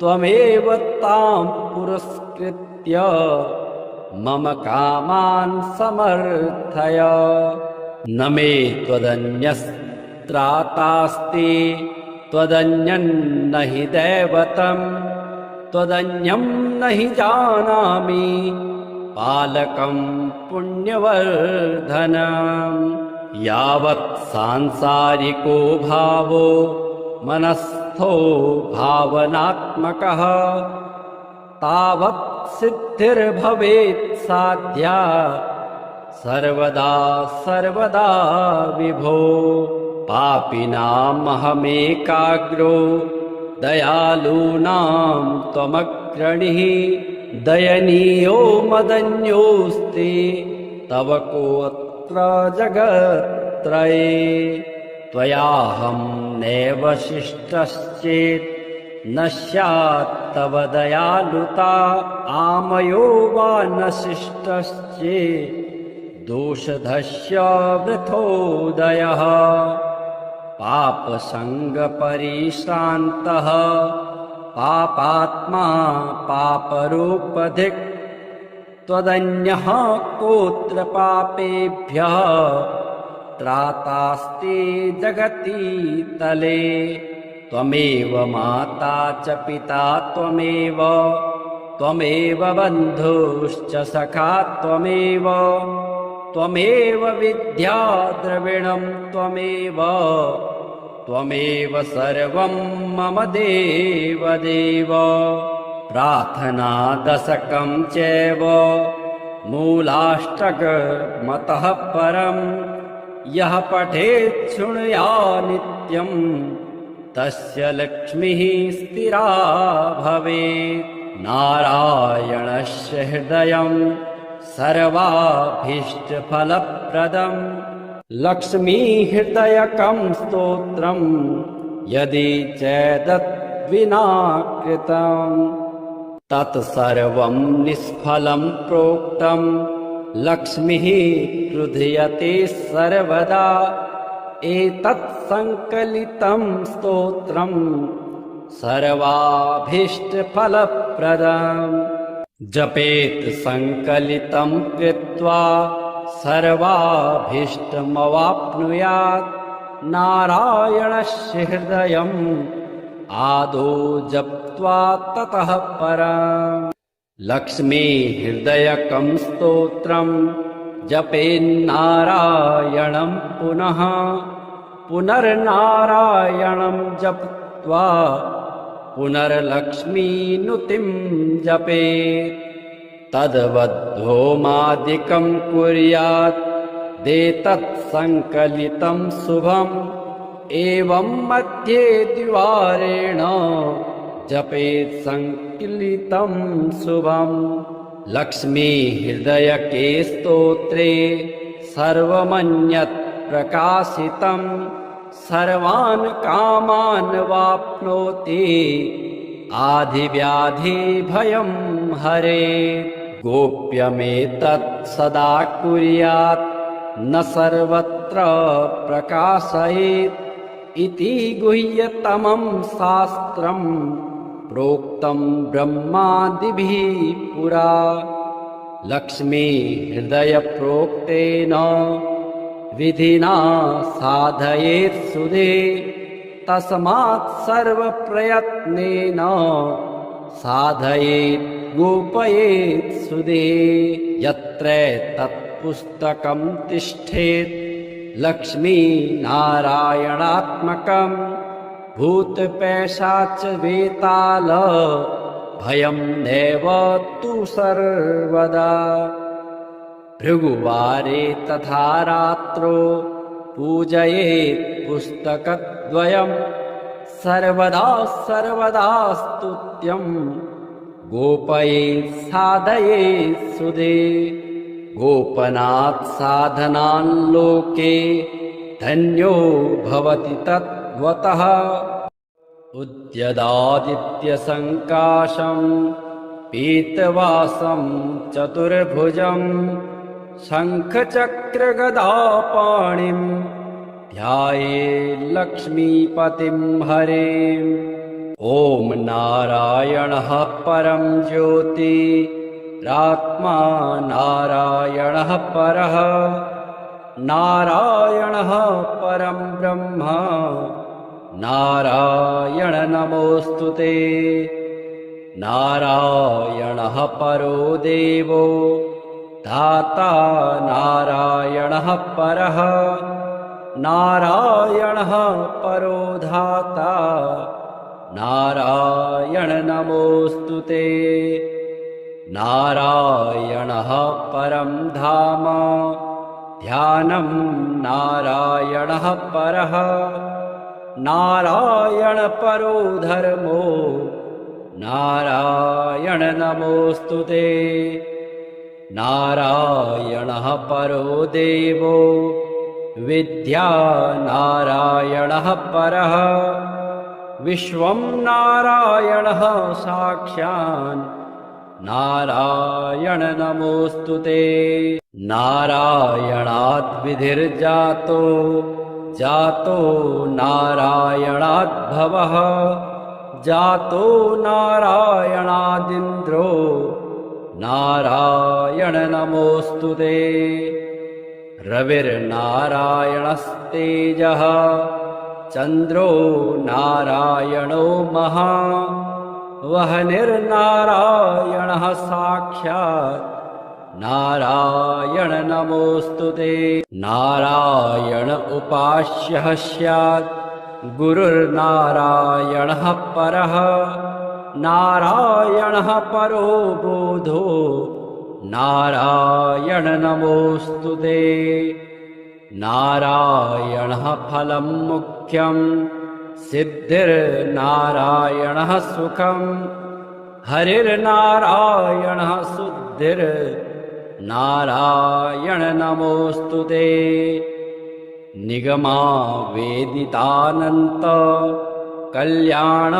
त्वमेव तां पुरस्कृत्य मम कामान् समर्थय न मे त्वदन्यस्त्रातास्ति त्वदन्यन्न हि दैवतं त्वदन्यं न हि जानामि पालकं पुण्यवर्धनं यावत् सांसारिको भावो मनस्थो भावनात्मकः तावत् सिद्धिर्भवेत् साध्या सर्वदा सर्वदा विभो पापिनामहमेकाग्रो दयालूनां त्वमग्रणीः दयनीयो मदन्योऽस्ति तव कोऽत्र जगत्त्रये त्वयाहं नैव शिष्टश्चेत् न स्यात् तव दयालुता आमयो वा न शिष्टश्चेत् दोषधस्य वृथोदयः पापसङ्गपरिश्रान्तः पापात्मा पापरूपधिक् त्वदन्यः कोऽत्र पापेभ्यः त्रातास्ति जगति तले त्वमेव माता च पिता त्वमेव त्वमेव बन्धुश्च सखा त्वमेव त्वमेव विद्या द्रविणं त्वमेव त्वमेव सर्वं मम देवदेव प्रार्थना दशकं चैव मूलाष्टकमतः परं यः पठेत् शृणुया नित्यं तस्य लक्ष्मीः स्थिरा भवेत् नारायणस्य हृदयं सर्वाभीष्टफलप्रदं लक्ष्मीहृदयकं स्तोत्रं यदि चेदद्विना कृतं तत्सर्वं निष्फलं प्रोक्तं लक्ष्मीः क्रुध्यते सर्वदा एतत् संकलितं स्तोत्रं सर्वाभीष्टफलप्रदम् जपेत् संकलितं कृत्वा सर्वाभीष्टमवाप्नुयात् नारायणस्य हृदयम् आदौ जप्त्वा ततः परम् लक्ष्मी हृदयकं स्तोत्रं जपेन्नारायणं पुनः पुनर्नारायणं जप्त्वा पुनर्लक्ष्मीनुतिं जपेत् तद्वद्होमादिकं कुर्यात् देतत् संकलितं शुभम् एवं मध्ये द्विवारेण जपेत् संकलितं शुभम् लक्ष्मी हृदयके स्तोत्रे सर्वमन्यत् प्रकाशितं सर्वान् कामान् वाप्नोति आधिव्याधि भयं हरेत् गोप्यमेतत् सदा कुर्यात् न सर्वत्र प्रकाशयेत् इति गुह्यतमं शास्त्रं प्रोक्तं ब्रह्मादिभिः पुरा। लक्ष्मी हृदय प्रोक्तेन विधिना साधयेत् सुदे तस्मात् सर्वप्रयत्नेन साधयेत् गोपयेत् सुदे। यत्र तत्पुस्तकं तिष्ठेत् लक्ष्मी नारायणात्मकं भूतपैशाच वेताल भयं नैव तु सर्वदा। भृगुवारे तथा रात्रो पूजयेत् पुस्तकद्वयं सर्वदा सर्वदा स्तुत्यं गोपयेत् साधयेत् सुदे। गोपनात् साधनान् लोके धन्यो भवति तद्वतः। उद्यदादित्यसङ्काशं पीतवासं चतुर्भुजं शङ्खचक्रगदापाणिं ध्यायेत् लक्ष्मीपतिं हरेम्। ॐ नारायणः परं ज्योतिरात्मा नारायणः परः नारायणः परं ब्रह्म नारायण नमोऽस्तुते। नारायणः परो देवो धाता नारायणः परः नारायणः परो धाता नारायण नमोऽस्तुते। नारायणः परं धाम ध्यानं नारायणः परः नारायण परो धर्मो नारायण नमोऽस्तुते। नारायणः परो देवो विद्या नारायणः परः विश्वं नारायणः साक्षान् नारायण नमोऽस्तुते। नारायणात् विधिर्जातो जातो नारायणात् भवः जातो नारायणादिन्द्रो नारायण नमोऽस्तुते। रविर्नारायणस्तेजः चन्द्रो नारायणो महा वह्निर्नारायणः साक्षात् नारायण नमोऽस्तुते। नारायण उपास्यः स्यात् गुरुर्नारायणः परः नारायणः परो बोधो नारायण नमोऽस्तुते। नारायणः फलं मुख्यं सिद्धिर्नारायणः सुखं हरिर्नारायणः शुद्धिर्नारायण नमोऽस्तुते। निगमा वेदितानन्त कल्याण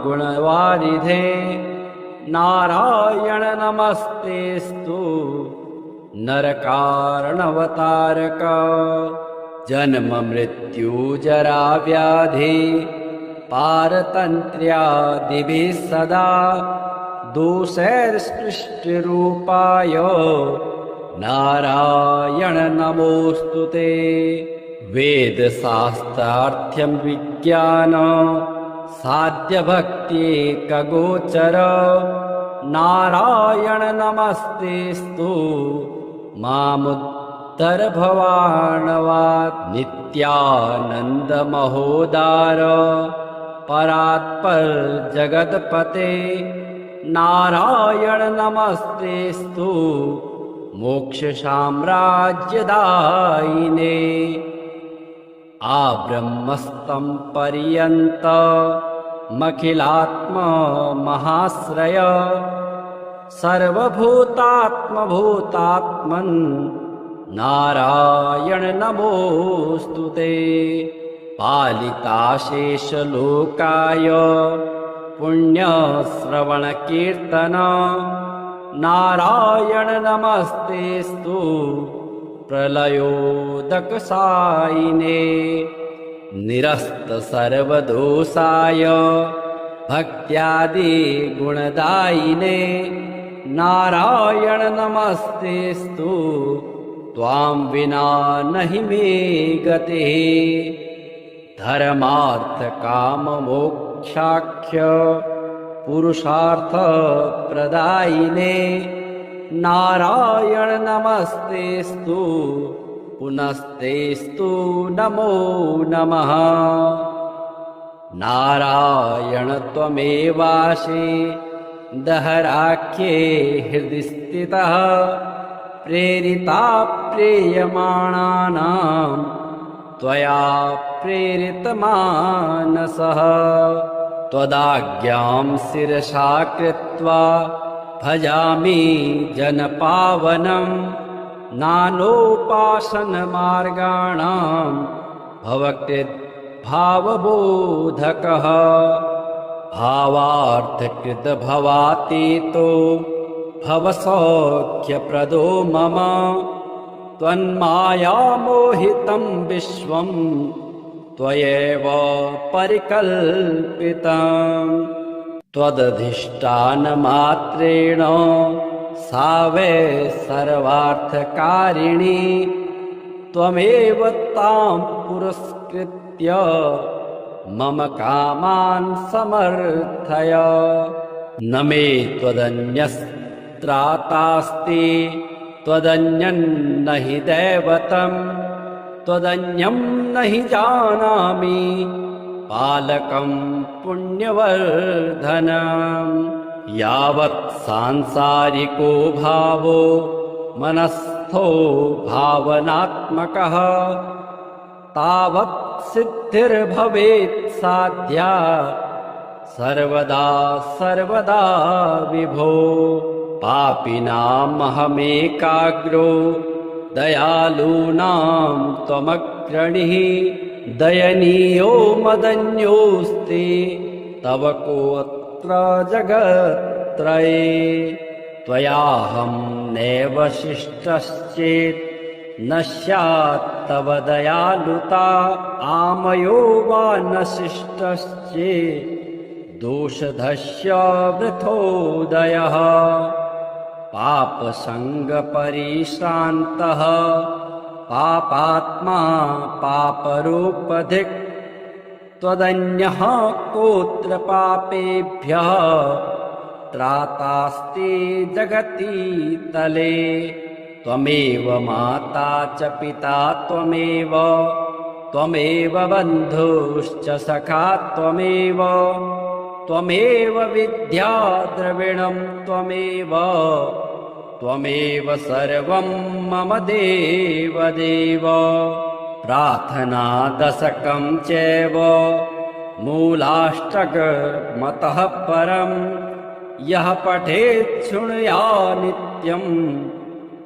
गुणवारिधे नारायण नमस्तेस्तु नरकारणवतारक। जन्म मृत्यु जरा व्याधि पारतन्त्र्यादिभिः सदा दोषैर्स्पृष्टरूपाय नारायण नमोऽस्तुते। वेदशास्त्रार्थ्यं विज्ञान साध्यभक्त्येकगोचर नारायण नमस्तेस्तु मामुद्धर भवार्णवात्। नित्यानन्द महोदार परात्पर जगत्पते नारायण नमस्तेस्तु मोक्ष साम्राज्यदायिने। आब्रह्मस्तं पर्यन्तमखिलात्मा महाश्रय सर्वभूतात्मभूतात्मन् नारायण नमोऽस्तुते। पालिताशेषलोकाय पुण्यश्रवणकीर्तन नारायण नमस्तेस्तु प्रलयोदकसायिने निरस्त सर्वदोषाय भक्त्यादि गुणदायिने नारायण नमस्तेस्तु त्वां विना नहि मे गतिः धर्मार्थ काम मोक्षाख्य पुरुषार्थ प्रदायिने नारायण नमस्तेस्तु पुनस्तेस्तु नमो नमः नारायण त्वमेवासि दहराख्ये हृदि स्थितः प्रेरिता प्रेयमाणानां त्वया प्रेरितमानसः त्वदाज्ञां शिरसा कृत्वा भजामि जनपावनं नानोपासनमार्गाणां भवकृद्भावबोधकः भावार्थकृतभवातीतो भवसौख्यप्रदो मम त्वन्मायामोहितं विश्वं त्वयैव परिकल्पितं त्वदधिष्ठानमात्रेण सा वै सर्वार्थकारिणी त्वमेव तां पुरस्कृत्य मम कामान् समर्थय न मे त्वदन्यस्त्रातास्ति त्वदन्यं न हि दैवतं त्वदन्यं न हि जानामि पालकं पुण्यवर्धनं यावत् सांसारिको भावो मनस्थो भावनात्मकः तावत् सिद्धिर्भवेत् साध्या सर्वदा सर्वदा विभो पापिनामहमेकाग्रो दयालूनां त्वमग्रणीः दयनीयो मदन्योऽस्ति तव कोऽत्र जगत्त्रये त्वयाहं नैव शिष्टश्चेत् न स्यात् तव दयालुता आमयो वा न शिष्टश्चेत् दोषधस्य वृथोदयः पापसङ्गपरिश्रान्तः पापात्मा पापरूपधिक् त्वदन्यः कोऽत्र पापेभ्यः त्रातास्ति जगति तले त्वमेव माता च पिता त्वमेव त्वमेव बन्धुश्च सखा त्वमेव त्वमेव विद्या द्रविणं त्वमेव त्वमेव सर्वं मम देवदेव प्रार्थना दशकं चैव मूलाष्टकमतः परं यः पठेत् शृणुयात् नित्यं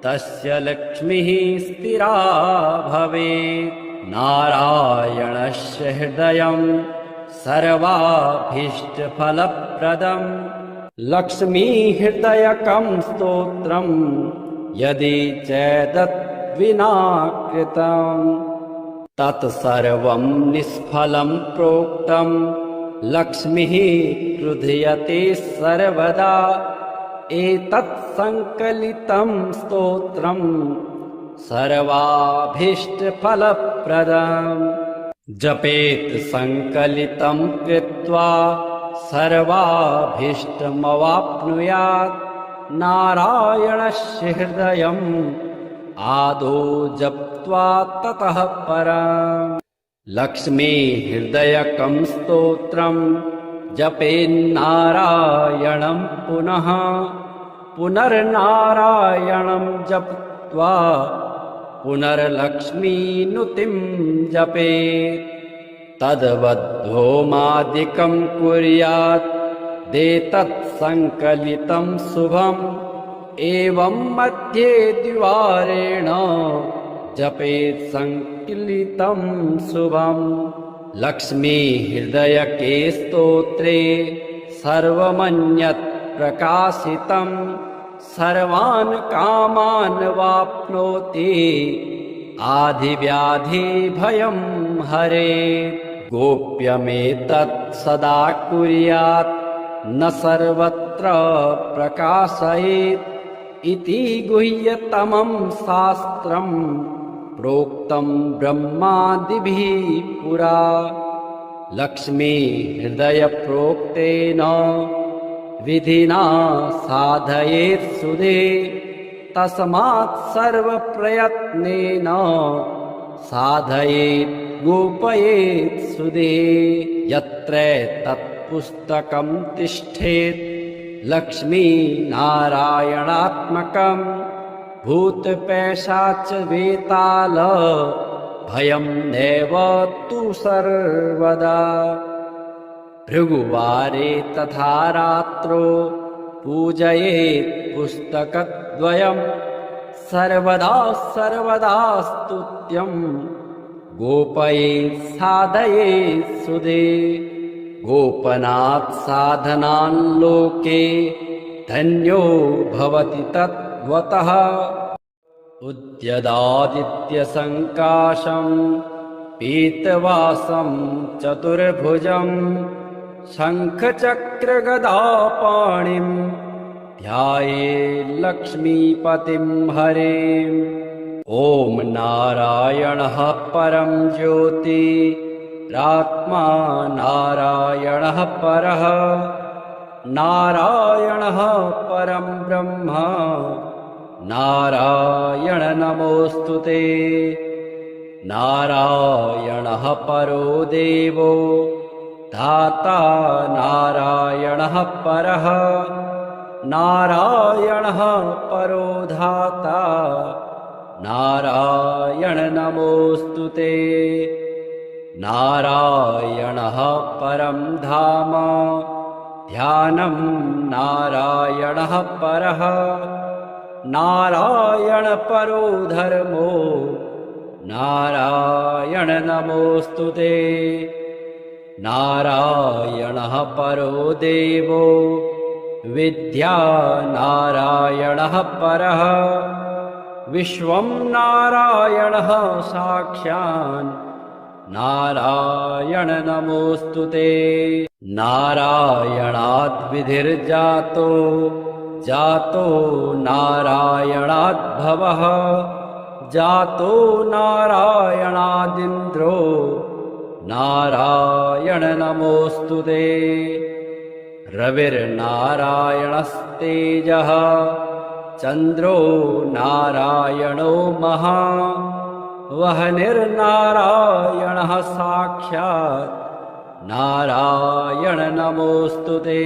तस्य लक्ष्मीः स्थिरा भवेत् नारायणस्य हृदयं सर्वाभीष्टफलप्रदं लक्ष्मीहृदयकं स्तोत्रं यदि चेदद्विना कृतं तत्सर्वं निष्फलं प्रोक्तं लक्ष्मीः क्रुध्यते सर्वदा एतत् संकलितं स्तोत्रं सर्वाभीष्टफलप्रदम् जपेत् संकलितं कृत्वा सर्वाभीष्टमवाप्नुयात् नारायणस्य हृदयम् आदौ जप्त्वा ततः परम् लक्ष्मी हृदयकं स्तोत्रं जपेन्नारायणं पुनः पुनर्नारायणं जप्त्वा पुनर्लक्ष्मीनुतिं जपेत् तद्वद्भौमादिकं कुर्यात् देतत् संकलितं शुभम् एवं मध्ये द्विवारेण जपेत् संकलितं शुभम् लक्ष्मी हृदयके स्तोत्रे सर्वमन्यत् प्रकाशितं सर्वान् कामान् वाप्नोति आधिव्याधिभयं हरेत् गोप्यमेतत् सदा कुर्यात् न सर्वत्र प्रकाशयेत् इति गुह्यतमं शास्त्रम् प्रोक्तं ब्रह्मादिभिः पुरा लक्ष्मी हृदय प्रोक्तेन विधिना साधयेत् सुधे तस्मात् सर्वप्रयत्नेन साधयेत् गोपयेत् सुधे यत्र तत्पुस्तकं तिष्ठेत् लक्ष्मी नारायणात्मकं भूतपैशाच वेताल भयं नैव तु सर्वदा भृगुवारे तथा रात्रो पूजयेत् पुस्तकद्वयं सर्वदा सर्वदा स्तुत्यं गोपयेत् साधयेत् सुधे गोपनात् साधनान् लोके धन्यो भवति तद्वतः उद्यदादित्यसङ्काशं पीतवासं चतुर्भुजं शङ्खचक्रगदापाणिं ध्यायेत् लक्ष्मीपतिं हरेम् ॐ नारायणः परं ज्योतिरात्मा नारायणः परः नारायणः परं ब्रह्म नारायण नमोऽस्तुते नारायणः परो देवो धाता नारायणः परः नारायणः परो धाता नारायण नमोऽस्तुते नारायणः परं धाम ध्यानं नारायणः परः नारायण परो धर्मो नारायण नमोऽस्तुते नारायणः परो देवो विद्या नारायणः परः विश्वं नारायणः साक्षात् नारायण नमोऽस्तुते नारायणाद् विधिर्जातो जातो नारायणाद् भवः जातो नारायणादिन्द्रो नारायण नमोऽस्तुते रविर्नारायणस्तेजः चन्द्रो नारायणो महा वह्निर्नारायणः साक्षात् नारायण नमोऽस्तुते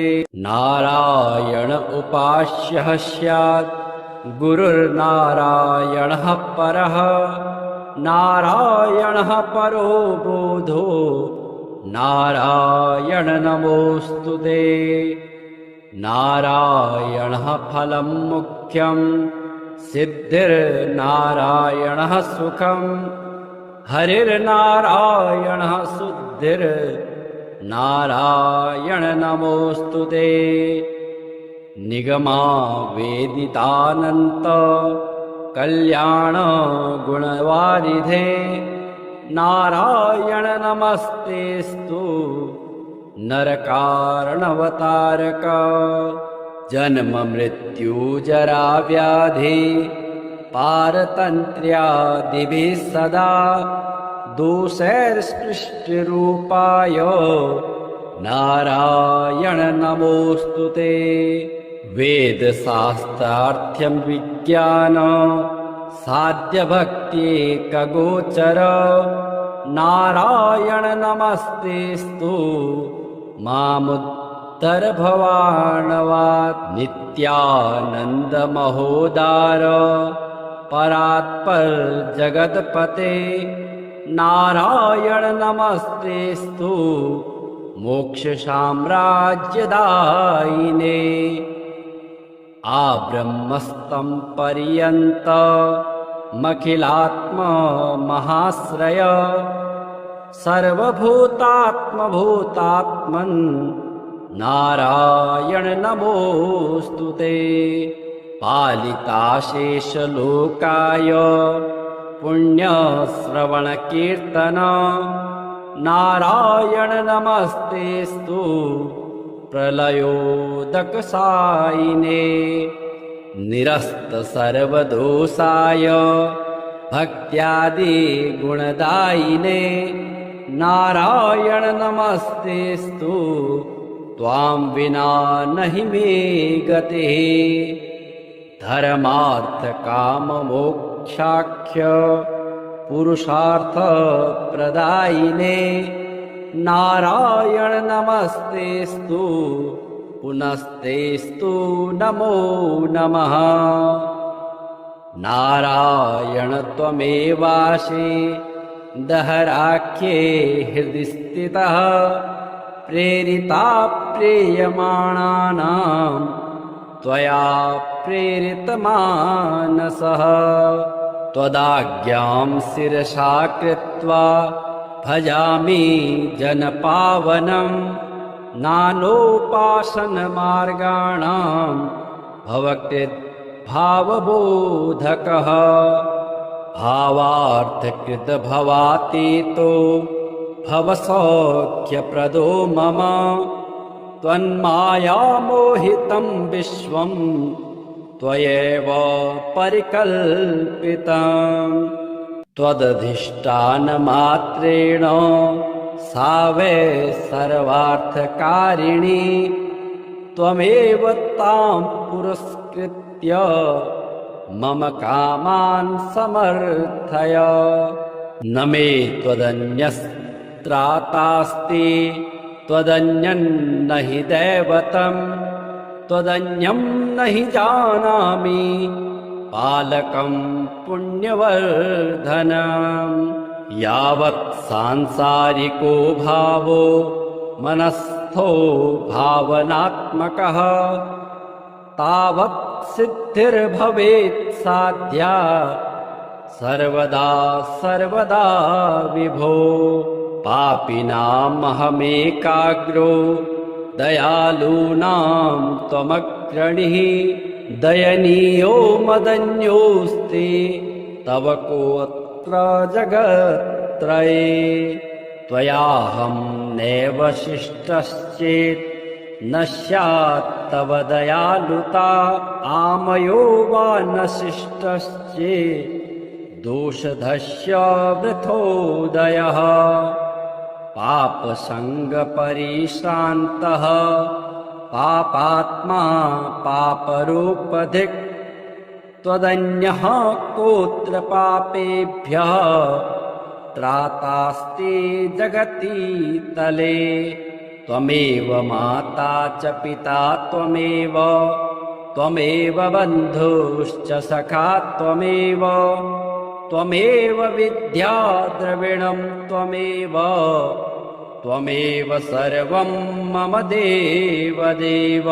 नारायण उपास्यः स्यात् गुरुर्नारायणः परः नारायणः परो बोधो नारायण नमोऽस्तुते नारायणः फलं मुख्यं सिद्धिर्नारायणः सुखं हरिर्नारायणः शुद्धिर्नारायण नमोऽस्तुते निगमा वेदितानन्त कल्याण गुणवारिधे नारायण नमस्तेस्तु नरकारणवतारक जन्म मृत्यु जरा व्याधि पारतन्त्र्यादिभिः सदा दोषैर्स्पृष्टरूपाय नारायण नमोऽस्तुते वेदशास्त्रार्थ्यं विज्ञान साध्यभक्त्येकगोचर नारायण नमस्तेस्तु मामुद्धर भवार्णवात् नित्यानन्द महोदार परात्पर जगत्पते नारायण नमस्तेस्तु मोक्ष साम्राज्यदायिने आब्रह्मस्तं पर्यन्त मखिलात्मा महाश्रय सर्वभूतात्मभूतात्मन् नारायण नमोऽस्तुते पालिताशेषलोकाय पुण्यश्रवणकीर्तन नारायण नमस्तेस्तु प्रलयोदकसायिने निरस्त सर्वदोषाय भक्त्यादि गुणदायिने नारायण नमस्तेस्तु त्वां विना नहि मे गतिः धर्मार्थ काम मोक्षाख्य पुरुषार्थ प्रदायिने नारायण नमस्तेस्तु पुनस्तेस्तु नमो नमः नारायण त्वमेवासि दहराख्ये हृदि स्थितः प्रेरिता प्रेयमाणानां त्वया प्रेरितमानसः त्वदाज्ञां शिरसा कृत्वा भजामि जनपावनं नानोपासनमार्गाणां भवकृद्भावबोधकः भावार्थकृतभवातीतो भवसौख्यप्रदो मम त्वन्मायामोहितं विश्वं त्वयैव परिकल्पितम् त्वदधिष्ठानमात्रेण सा वै सर्वार्थकारिणी त्वमेव तां पुरस्कृत्य मम कामान् समर्थय न मे त्वदन्यस्त्रातास्ति त्वदन्यन्न हि दैवतं त्वदन्यं न हि जानामि पालकं पुण्यवर्धनम् यावत् सांसारिको भावो मनस्थो भावनात्मकः तावत् सिद्धिर्भवेत् साध्या सर्वदा सर्वदा विभो पापिनामहमेकाग्रो दयालूनां त्वमग्रणिः दयनीयो मदन्योऽस्ति तव कोऽत्र जगत्त्रये त्वयाहं नैव शिष्टश्चेत् न स्यात् तव दयालुता आमयो वा न शिष्टश्चेत् दोषधस्य वृथोदयः पापसङ्गपरिश्रान्तः पापात्मा पापरूपधिक् त्वदन्यः कोऽत्र पापेभ्यः त्रातास्ति जगति तले त्वमेव माता च पिता त्वमेव त्वमेव बन्धुश्च सखा त्वमेव त्वमेव विद्या द्रविणं त्वमेव त्वमेव सर्वं मम देवदेव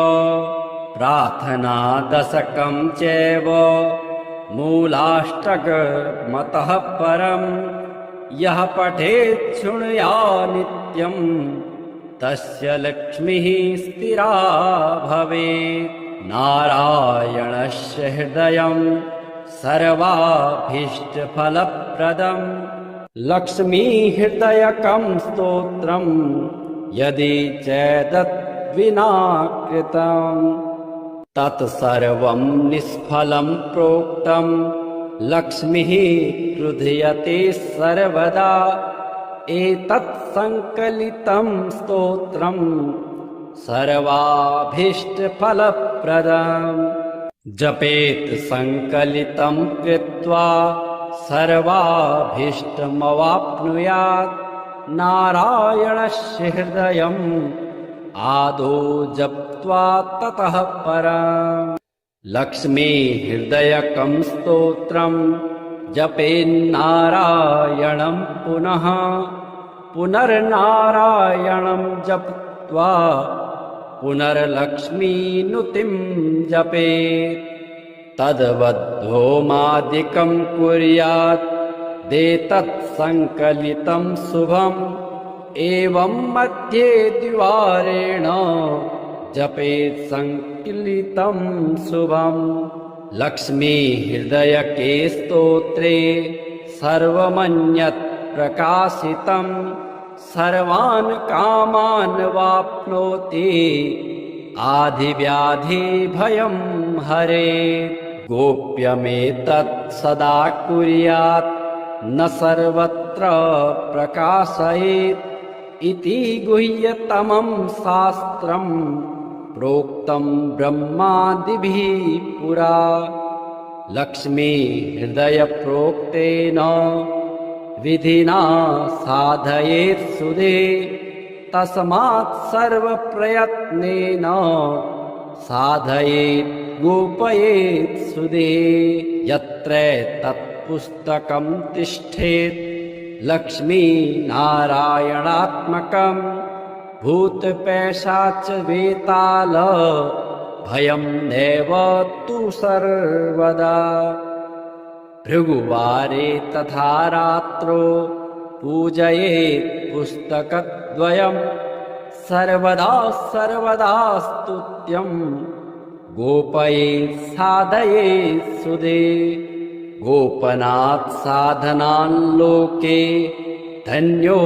प्रार्थना दशकं चैव मूलाष्टकमतः परं यः पठेत् शृणुया नित्यं तस्य लक्ष्मीः स्थिरा भवेत् नारायणस्य हृदयं सर्वाभीष्टफलप्रदं लक्ष्मीहृदयकं स्तोत्रं यदि चेदद्विना कृतं तत्सर्वं निष्फलं प्रोक्तं लक्ष्मीः क्रुध्यते सर्वदा एतत् संकलितं स्तोत्रं सर्वाभीष्टफलप्रदम् जपेत् संकलितं कृत्वा सर्वाभीष्टमवाप्नुयात् नारायणस्य हृदयम् आदौ जप्त्वा ततः परम् लक्ष्मी हृदयकं स्तोत्रं जपेन्नारायणं पुनः पुनर्नारायणं जप्त्वा पुनर्लक्ष्मीनुतिं जपेत् तद्वद्होमादिकं कुर्यात् देतत् संकलितं शुभम् एवं मध्ये द्विवारेण जपेत् संकलितं शुभम् लक्ष्मी हृदयके स्तोत्रे सर्वमन्यत् प्रकाशितं सर्वान् कामान् वाप्नोति आधिव्याधिभयं हरेत्। गोप्यमेतत् सदा कुर्यात् न सर्वत्र प्रकाशयेत् इति गुह्यतमं शास्त्रं प्रोक्तं ब्रह्मादिभिः पुरा। लक्ष्मी हृदय प्रोक्तेन विधिना साधयेत् सुदे तस्मात् सर्वप्रयत्नेन साधयेत् गोपयेत् सुदे। यत्र तत्पुस्तकं तिष्ठेत् लक्ष्मी नारायणात्मकं भूतपैशाच वेताल भयं नैव तु सर्वदा। भृगुवारे तथा रात्रो पूजयेत् पुस्तकद्वयं सर्वदा सर्वदा स्तुत्यं गोपयेत् साधयेत् सुदे। गोपनात् साधनान् लोके धन्यो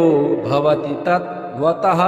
भवति तद्वतः।